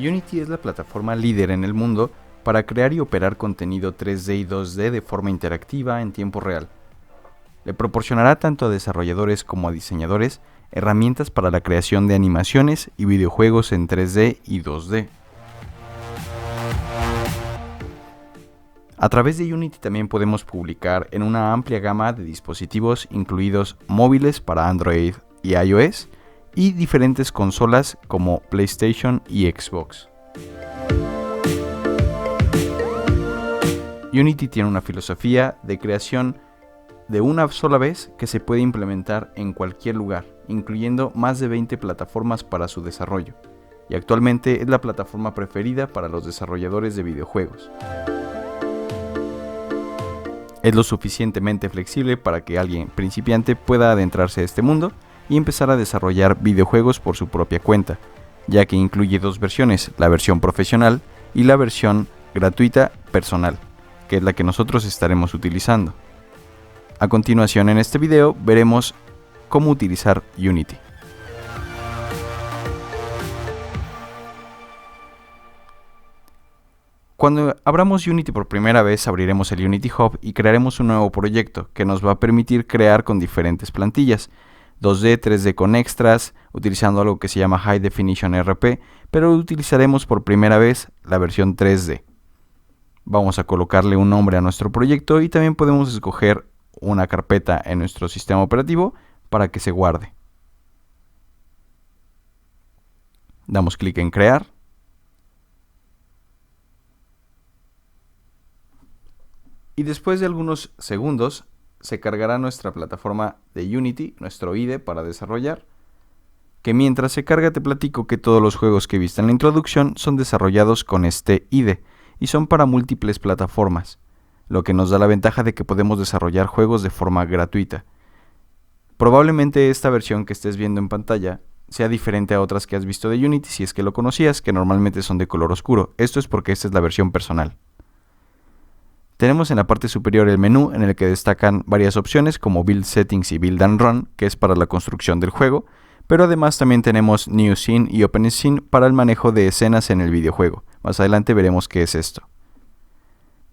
Unity es la plataforma líder en el mundo para crear y operar contenido 3D y 2D de forma interactiva en tiempo real. Le proporcionará tanto a desarrolladores como a diseñadores herramientas para la creación de animaciones y videojuegos en 3D y 2D. A través de Unity también podemos publicar en una amplia gama de dispositivos, incluidos móviles para Android y iOS, y diferentes consolas como PlayStation y Xbox. Unity tiene una filosofía de creación de una sola vez que se puede implementar en cualquier lugar, incluyendo más de 20 plataformas para su desarrollo, y actualmente es la plataforma preferida para los desarrolladores de videojuegos. Es lo suficientemente flexible para que alguien principiante pueda adentrarse a este mundo y empezar a desarrollar videojuegos por su propia cuenta, ya que incluye dos versiones, la versión profesional y la versión gratuita personal, que es la que nosotros estaremos utilizando. A continuación en este video veremos cómo utilizar Unity. Cuando abramos Unity por primera vez, abriremos el Unity Hub y crearemos un nuevo proyecto que nos va a permitir crear con diferentes plantillas, 2D, 3D con extras, utilizando algo que se llama High Definition RP, pero utilizaremos por primera vez la versión 3D. Vamos a colocarle un nombre a nuestro proyecto y también podemos escoger una carpeta en nuestro sistema operativo para que se guarde. Damos clic en crear. Y después de algunos segundos se cargará nuestra plataforma de Unity, nuestro IDE para desarrollar, que mientras se carga te platico que todos los juegos que viste en la introducción son desarrollados con este IDE y son para múltiples plataformas, lo que nos da la ventaja de que podemos desarrollar juegos de forma gratuita. Probablemente esta versión que estés viendo en pantalla sea diferente a otras que has visto de Unity si es que lo conocías, que normalmente son de color oscuro. Esto es porque esta es la versión personal. Tenemos en la parte superior el menú en el que destacan varias opciones como Build Settings y Build and Run, que es para la construcción del juego, pero además también tenemos New Scene y Open Scene para el manejo de escenas en el videojuego. Más adelante veremos qué es esto.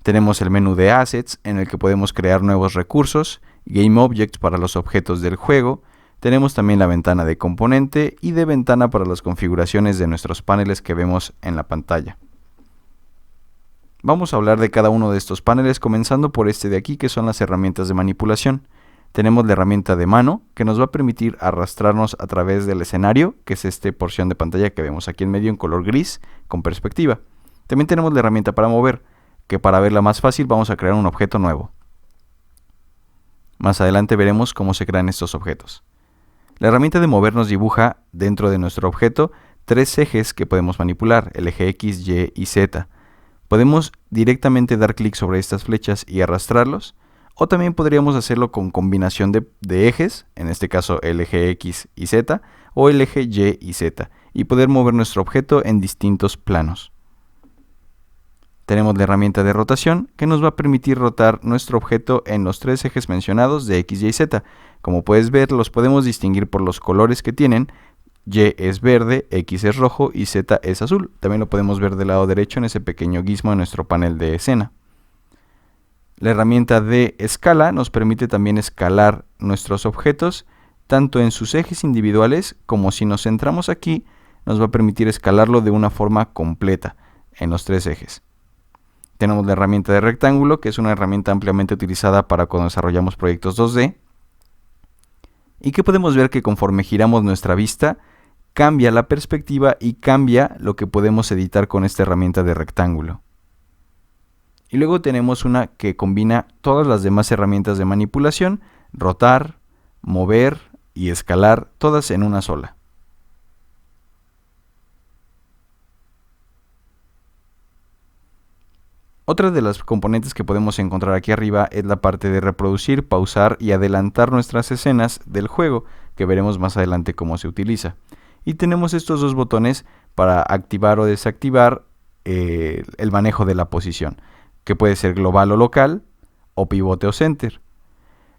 Tenemos el menú de Assets en el que podemos crear nuevos recursos, Game Objects para los objetos del juego, tenemos también la ventana de componente y de ventana para las configuraciones de nuestros paneles que vemos en la pantalla. Vamos a hablar de cada uno de estos paneles, comenzando por este de aquí, que son las herramientas de manipulación. Tenemos la herramienta de mano, que nos va a permitir arrastrarnos a través del escenario, que es esta porción de pantalla que vemos aquí en medio en color gris, con perspectiva. También tenemos la herramienta para mover, que para verla más fácil vamos a crear un objeto nuevo. Más adelante veremos cómo se crean estos objetos. La herramienta de mover nos dibuja dentro de nuestro objeto tres ejes que podemos manipular, el eje X, Y y Z. Podemos directamente dar clic sobre estas flechas y arrastrarlos, o también podríamos hacerlo con combinación de ejes, en este caso el eje X y Z, o el eje Y y Z, y poder mover nuestro objeto en distintos planos. Tenemos la herramienta de rotación, que nos va a permitir rotar nuestro objeto en los tres ejes mencionados de X, Y y Z. Como puedes ver, los podemos distinguir por los colores que tienen. Y es verde, X es rojo y Z es azul. También lo podemos ver del lado derecho en ese pequeño gizmo en nuestro panel de escena. La herramienta de escala nos permite también escalar nuestros objetos, tanto en sus ejes individuales como si nos centramos aquí, nos va a permitir escalarlo de una forma completa en los tres ejes. Tenemos la herramienta de rectángulo, que es una herramienta ampliamente utilizada para cuando desarrollamos proyectos 2D. Y que podemos ver que conforme giramos nuestra vista, cambia la perspectiva y cambia lo que podemos editar con esta herramienta de rectángulo. Y luego tenemos una que combina todas las demás herramientas de manipulación, rotar, mover y escalar, todas en una sola. Otra de las componentes que podemos encontrar aquí arriba es la parte de reproducir, pausar y adelantar nuestras escenas del juego, que veremos más adelante cómo se utiliza. Y tenemos estos dos botones para activar o desactivar el manejo de la posición, que puede ser global o local, o pivote o center.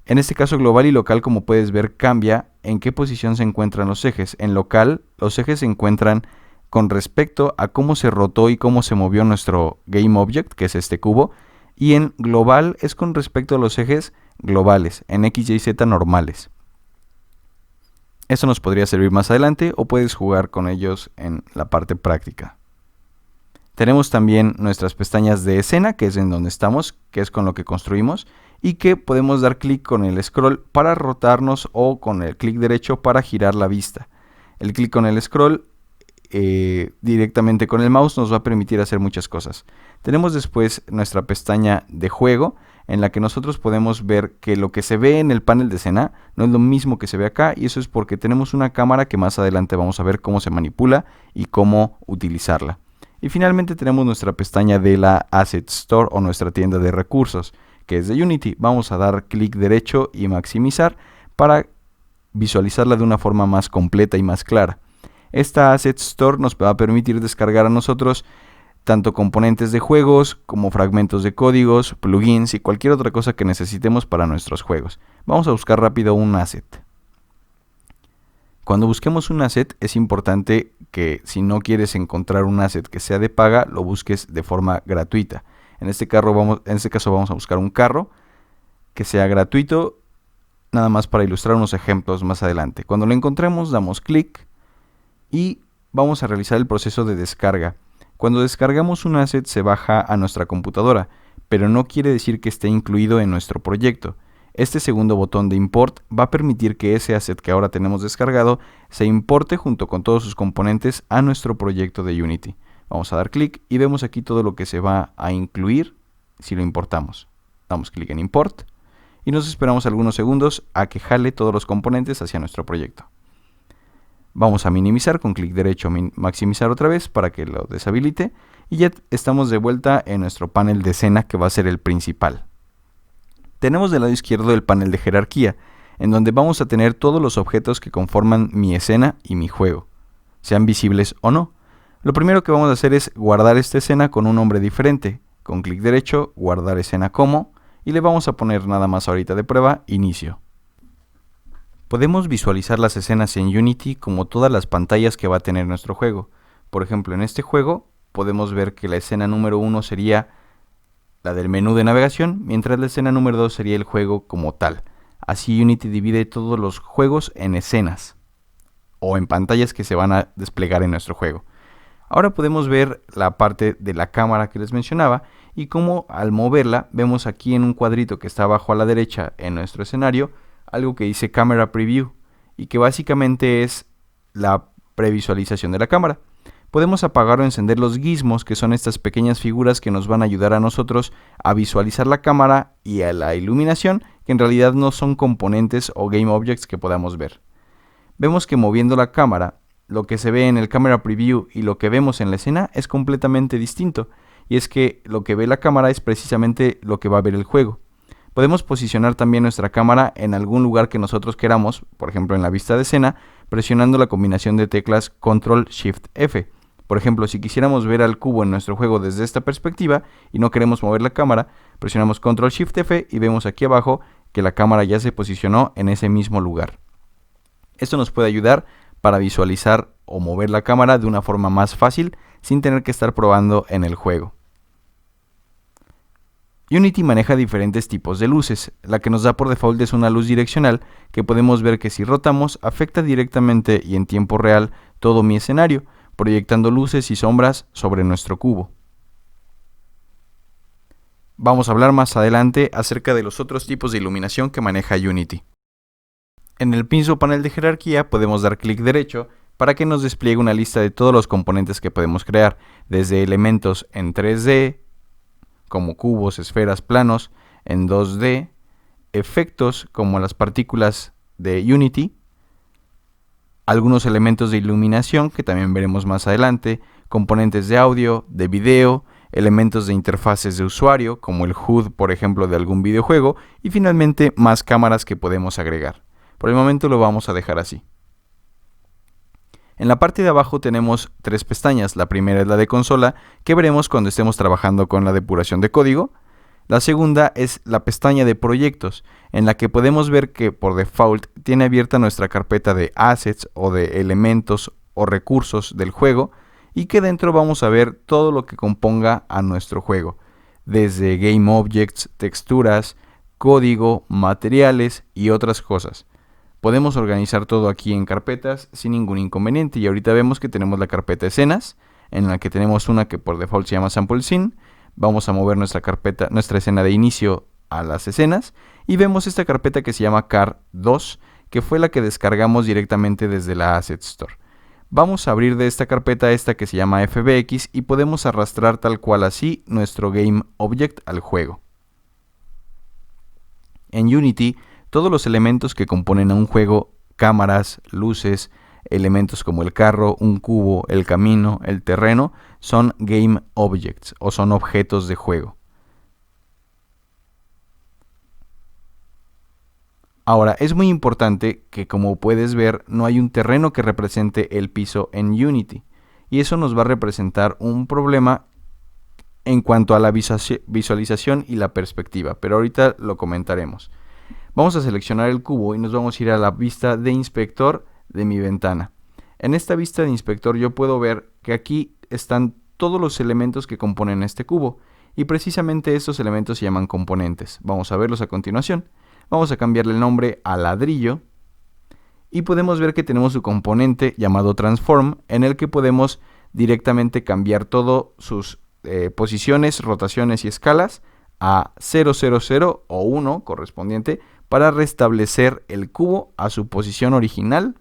En este caso global y local, como puedes ver, cambia en qué posición se encuentran los ejes. En local, los ejes se encuentran con respecto a cómo se rotó y cómo se movió nuestro GameObject, que es este cubo, y en global es con respecto a los ejes globales, en X, Y, Z normales. Esto nos podría servir más adelante o puedes jugar con ellos en la parte práctica. Tenemos también nuestras pestañas de escena, que es en donde estamos, que es con lo que construimos, y que podemos dar clic con el scroll para rotarnos o con el clic derecho para girar la vista. El clic con el scroll directamente con el mouse nos va a permitir hacer muchas cosas. Tenemos después nuestra pestaña de juego, en la que nosotros podemos ver que lo que se ve en el panel de escena no es lo mismo que se ve acá, y eso es porque tenemos una cámara que más adelante vamos a ver cómo se manipula y cómo utilizarla. Y finalmente tenemos nuestra pestaña de la Asset Store o nuestra tienda de recursos, que es de Unity. Vamos a dar clic derecho y maximizar para visualizarla de una forma más completa y más clara. Esta Asset Store nos va a permitir descargar a nosotros tanto componentes de juegos como fragmentos de códigos, plugins y cualquier otra cosa que necesitemos para nuestros juegos. Vamos a buscar rápido un asset. Cuando busquemos un asset es importante que si no quieres encontrar un asset que sea de paga, lo busques de forma gratuita. En este caso vamos a buscar un carro que sea gratuito, nada más para ilustrar unos ejemplos más adelante. Cuando lo encontremos damos clic y vamos a realizar el proceso de descarga. Cuando descargamos un asset se baja a nuestra computadora, pero no quiere decir que esté incluido en nuestro proyecto. Este segundo botón de import va a permitir que ese asset que ahora tenemos descargado se importe junto con todos sus componentes a nuestro proyecto de Unity. Vamos a dar clic y vemos aquí todo lo que se va a incluir si lo importamos. Damos clic en import y nos esperamos algunos segundos a que jale todos los componentes hacia nuestro proyecto. Vamos a minimizar con clic derecho, maximizar otra vez para que lo deshabilite y ya estamos de vuelta en nuestro panel de escena, que va a ser el principal. Tenemos del lado izquierdo el panel de jerarquía, en donde vamos a tener todos los objetos que conforman mi escena y mi juego, sean visibles o no. Lo primero que vamos a hacer es guardar esta escena con un nombre diferente. Con clic derecho, guardar escena como, y le vamos a poner nada más ahorita de prueba, inicio. Podemos visualizar las escenas en Unity como todas las pantallas que va a tener nuestro juego. Por ejemplo, en este juego podemos ver que la escena número 1 sería la del menú de navegación, mientras la escena número 2 sería el juego como tal. Así Unity divide todos los juegos en escenas o en pantallas que se van a desplegar en nuestro juego. Ahora podemos ver la parte de la cámara que les mencionaba y cómo al moverla vemos aquí en un cuadrito que está abajo a la derecha en nuestro escenario algo que dice Camera Preview y que básicamente es la previsualización de la cámara. Podemos apagar o encender los gizmos, que son estas pequeñas figuras que nos van a ayudar a nosotros a visualizar la cámara y a la iluminación, que en realidad no son componentes o game objects que podamos ver. Vemos que moviendo la cámara, lo que se ve en el Camera Preview y lo que vemos en la escena es completamente distinto, y es que lo que ve la cámara es precisamente lo que va a ver el juego. Podemos posicionar también nuestra cámara en algún lugar que nosotros queramos, por ejemplo en la vista de escena, presionando la combinación de teclas Ctrl-Shift-F. Por ejemplo, si quisiéramos ver al cubo en nuestro juego desde esta perspectiva y no queremos mover la cámara, presionamos Ctrl-Shift-F y vemos aquí abajo que la cámara ya se posicionó en ese mismo lugar. Esto nos puede ayudar para visualizar o mover la cámara de una forma más fácil sin tener que estar probando en el juego. Unity maneja diferentes tipos de luces. La que nos da por default es una luz direccional que podemos ver que si rotamos afecta directamente y en tiempo real todo mi escenario, proyectando luces y sombras sobre nuestro cubo. Vamos a hablar más adelante acerca de los otros tipos de iluminación que maneja Unity. En el mismo panel de jerarquía podemos dar clic derecho para que nos despliegue una lista de todos los componentes que podemos crear, desde elementos en 3D, como cubos, esferas, planos, en 2D, efectos como las partículas de Unity, algunos elementos de iluminación que también veremos más adelante, componentes de audio, de video, elementos de interfaces de usuario como el HUD, por ejemplo, de algún videojuego, y finalmente más cámaras que podemos agregar. Por el momento lo vamos a dejar así. En la parte de abajo tenemos tres pestañas. La primera es la de consola, que veremos cuando estemos trabajando con la depuración de código. La segunda es la pestaña de proyectos, en la que podemos ver que por default tiene abierta nuestra carpeta de assets o de elementos o recursos del juego, y que dentro vamos a ver todo lo que componga a nuestro juego, desde Game Objects, texturas, código, materiales y otras cosas. Podemos organizar todo aquí en carpetas sin ningún inconveniente y ahorita vemos que tenemos la carpeta escenas, en la que tenemos una que por default se llama Sample Scene. Vamos a mover nuestra escena de inicio a las escenas y vemos esta carpeta que se llama Car2, que fue la que descargamos directamente desde la Asset Store. Vamos a abrir de esta carpeta esta que se llama FBX y podemos arrastrar tal cual así nuestro Game Object al juego. En Unity, todos los elementos que componen a un juego, cámaras, luces, elementos como el carro, un cubo, el camino, el terreno, son Game Objects o son objetos de juego. Ahora, es muy importante que, como puedes ver, no hay un terreno que represente el piso en Unity. Y eso nos va a representar un problema en cuanto a la visualización y la perspectiva, pero ahorita lo comentaremos. Vamos a seleccionar el cubo y nos vamos a ir a la vista de inspector de mi ventana. En esta vista de inspector yo puedo ver que aquí están todos los elementos que componen este cubo. Y precisamente estos elementos se llaman componentes. Vamos a verlos a continuación. Vamos a cambiarle el nombre a ladrillo y podemos ver que tenemos su componente llamado transform, en el que podemos directamente cambiar todas sus posiciones, rotaciones y escalas a 0, 0, 0 o 1 correspondiente para restablecer el cubo a su posición original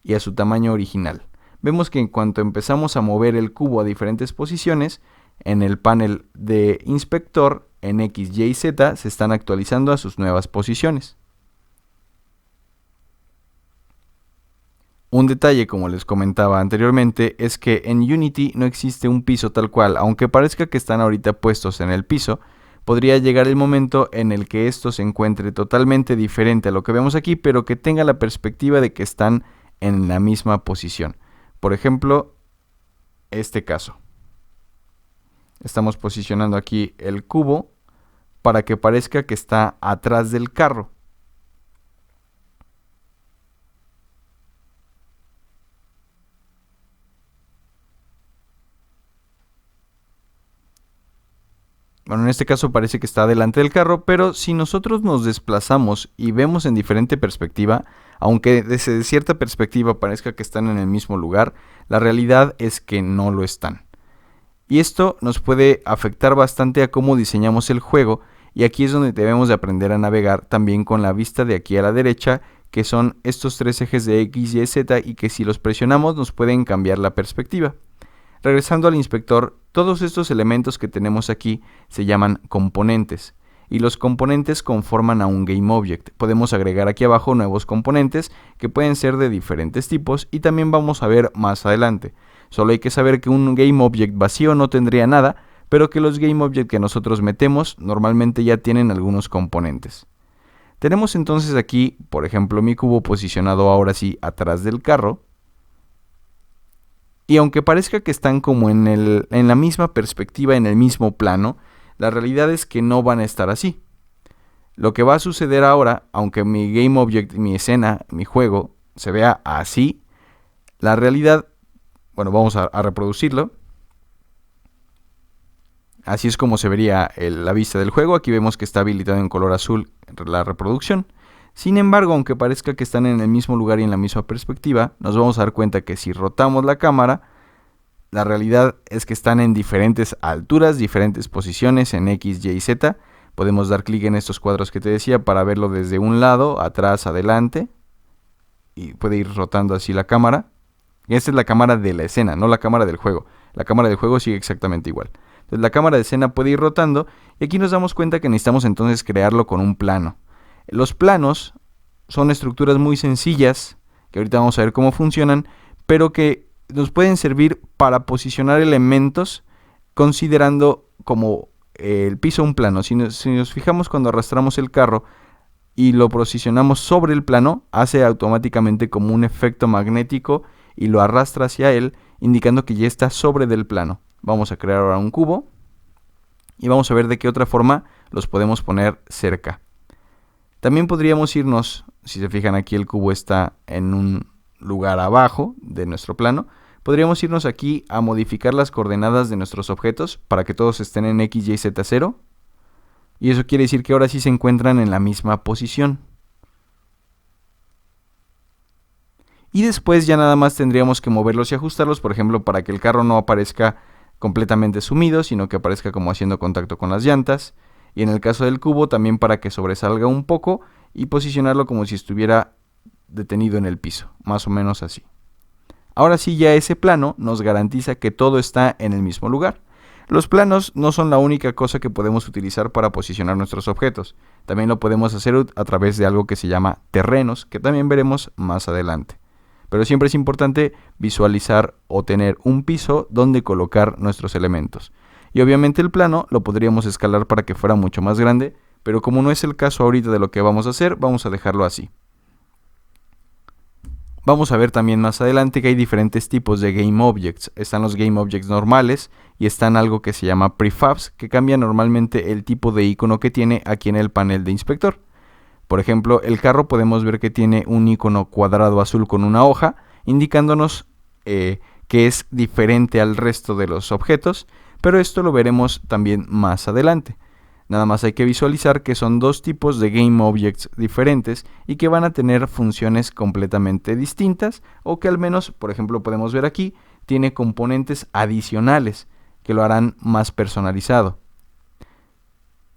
y a su tamaño original. Vemos que en cuanto empezamos a mover el cubo a diferentes posiciones, en el panel de inspector, en X, Y y Z se están actualizando a sus nuevas posiciones. Un detalle, como les comentaba anteriormente, es que en Unity no existe un piso tal cual. Aunque parezca que están ahorita puestos en el piso, podría llegar el momento en el que esto se encuentre totalmente diferente a lo que vemos aquí, pero que tenga la perspectiva de que están en la misma posición. Por ejemplo, este caso. Estamos posicionando aquí el cubo para que parezca que está atrás del carro. Bueno, en este caso parece que está delante del carro, pero si nosotros nos desplazamos y vemos en diferente perspectiva, aunque desde cierta perspectiva parezca que están en el mismo lugar, la realidad es que no lo están. Y esto nos puede afectar bastante a cómo diseñamos el juego, y aquí es donde debemos de aprender a navegar también con la vista de aquí a la derecha, que son estos tres ejes de X, Y, Z, y que si los presionamos nos pueden cambiar la perspectiva. Regresando al inspector, todos estos elementos que tenemos aquí se llaman componentes, y los componentes conforman a un Game Object. Podemos agregar aquí abajo nuevos componentes que pueden ser de diferentes tipos y también vamos a ver más adelante. Solo hay que saber que un Game Object vacío no tendría nada, pero que los Game Object que nosotros metemos normalmente ya tienen algunos componentes. Tenemos entonces aquí, por ejemplo, mi cubo posicionado ahora sí atrás del carro. Y aunque parezca que están como en la misma perspectiva, en el mismo plano, la realidad es que no van a estar así. Lo que va a suceder ahora, aunque mi Game Object, mi escena, mi juego, se vea así, la realidad, bueno, vamos a reproducirlo. Así es como se vería la vista del juego. Aquí vemos que está habilitado en color azul la reproducción. Sin embargo, aunque parezca que están en el mismo lugar y en la misma perspectiva, nos vamos a dar cuenta que si rotamos la cámara, la realidad es que están en diferentes alturas, diferentes posiciones en X, Y y Z. Podemos dar clic en estos cuadros que te decía para verlo desde un lado, atrás, adelante. Y puede ir rotando así la cámara. Y esta es la cámara de la escena, no la cámara del juego. La cámara del juego sigue exactamente igual. Entonces la cámara de escena puede ir rotando y aquí nos damos cuenta que necesitamos entonces crearlo con un plano. Los planos son estructuras muy sencillas, que ahorita vamos a ver cómo funcionan, pero que nos pueden servir para posicionar elementos considerando como el piso un plano. Si nos fijamos cuando arrastramos el carro y lo posicionamos sobre el plano, hace automáticamente como un efecto magnético y lo arrastra hacia él, indicando que ya está sobre del plano. Vamos a crear ahora un cubo y vamos a ver de qué otra forma los podemos poner cerca. También podríamos irnos, si se fijan aquí el cubo está en un lugar abajo de nuestro plano, podríamos irnos aquí a modificar las coordenadas de nuestros objetos para que todos estén en x, y, z, 0. Y eso quiere decir que ahora sí se encuentran en la misma posición. Y después ya nada más tendríamos que moverlos y ajustarlos, por ejemplo, para que el carro no aparezca completamente sumido, sino que aparezca como haciendo contacto con las llantas. Y en el caso del cubo también para que sobresalga un poco y posicionarlo como si estuviera detenido en el piso, más o menos así. Ahora sí, ya ese plano nos garantiza que todo está en el mismo lugar. Los planos no son la única cosa que podemos utilizar para posicionar nuestros objetos. También lo podemos hacer a través de algo que se llama terrenos, que también veremos más adelante. Pero siempre es importante visualizar o tener un piso donde colocar nuestros elementos. Y obviamente el plano lo podríamos escalar para que fuera mucho más grande, pero como no es el caso ahorita de lo que vamos a hacer, vamos a dejarlo así. Vamos a ver también más adelante que hay diferentes tipos de Game Objects. Están los Game Objects normales y están algo que se llama Prefabs, que cambia normalmente el tipo de icono que tiene aquí en el panel de inspector. Por ejemplo, el carro podemos ver que tiene un icono cuadrado azul con una hoja, indicándonos que es diferente al resto de los objetos, pero esto lo veremos también más adelante. Nada más hay que visualizar que son dos tipos de Game Objects diferentes y que van a tener funciones completamente distintas, o que al menos, por ejemplo, podemos ver aquí, tiene componentes adicionales que lo harán más personalizado.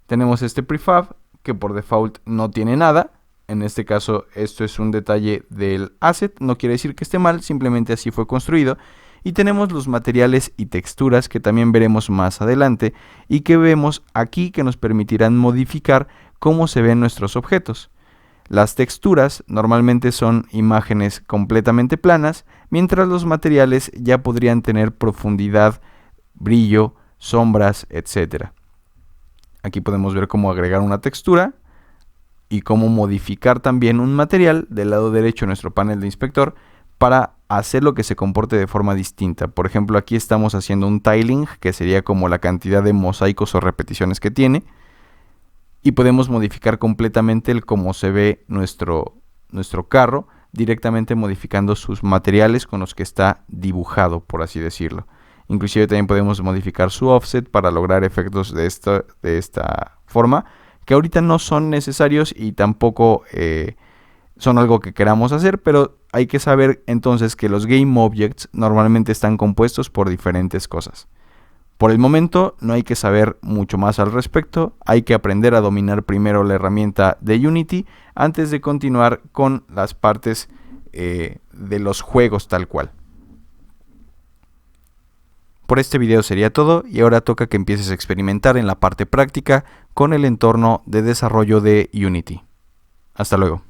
Tenemos este prefab que por default no tiene nada. En este caso esto es un detalle del asset, no quiere decir que esté mal, simplemente así fue construido. Y tenemos los materiales y texturas que también veremos más adelante y que vemos aquí que nos permitirán modificar cómo se ven nuestros objetos. Las texturas normalmente son imágenes completamente planas, mientras los materiales ya podrían tener profundidad, brillo, sombras, etc. Aquí podemos ver cómo agregar una textura y cómo modificar también un material del lado derecho de nuestro panel de inspector para hacerlo que se comporte de forma distinta. Por ejemplo, aquí estamos haciendo un tiling, que sería como la cantidad de mosaicos o repeticiones que tiene, y podemos modificar completamente el cómo se ve nuestro carro, directamente modificando sus materiales con los que está dibujado, por así decirlo. Inclusive también podemos modificar su offset para lograr efectos de esta forma, que ahorita no son necesarios y tampoco son algo que queramos hacer, pero hay que saber entonces que los Game Objects normalmente están compuestos por diferentes cosas. Por el momento no hay que saber mucho más al respecto, hay que aprender a dominar primero la herramienta de Unity antes de continuar con las partes de los juegos tal cual. Por este video sería todo y ahora toca que empieces a experimentar en la parte práctica con el entorno de desarrollo de Unity. Hasta luego.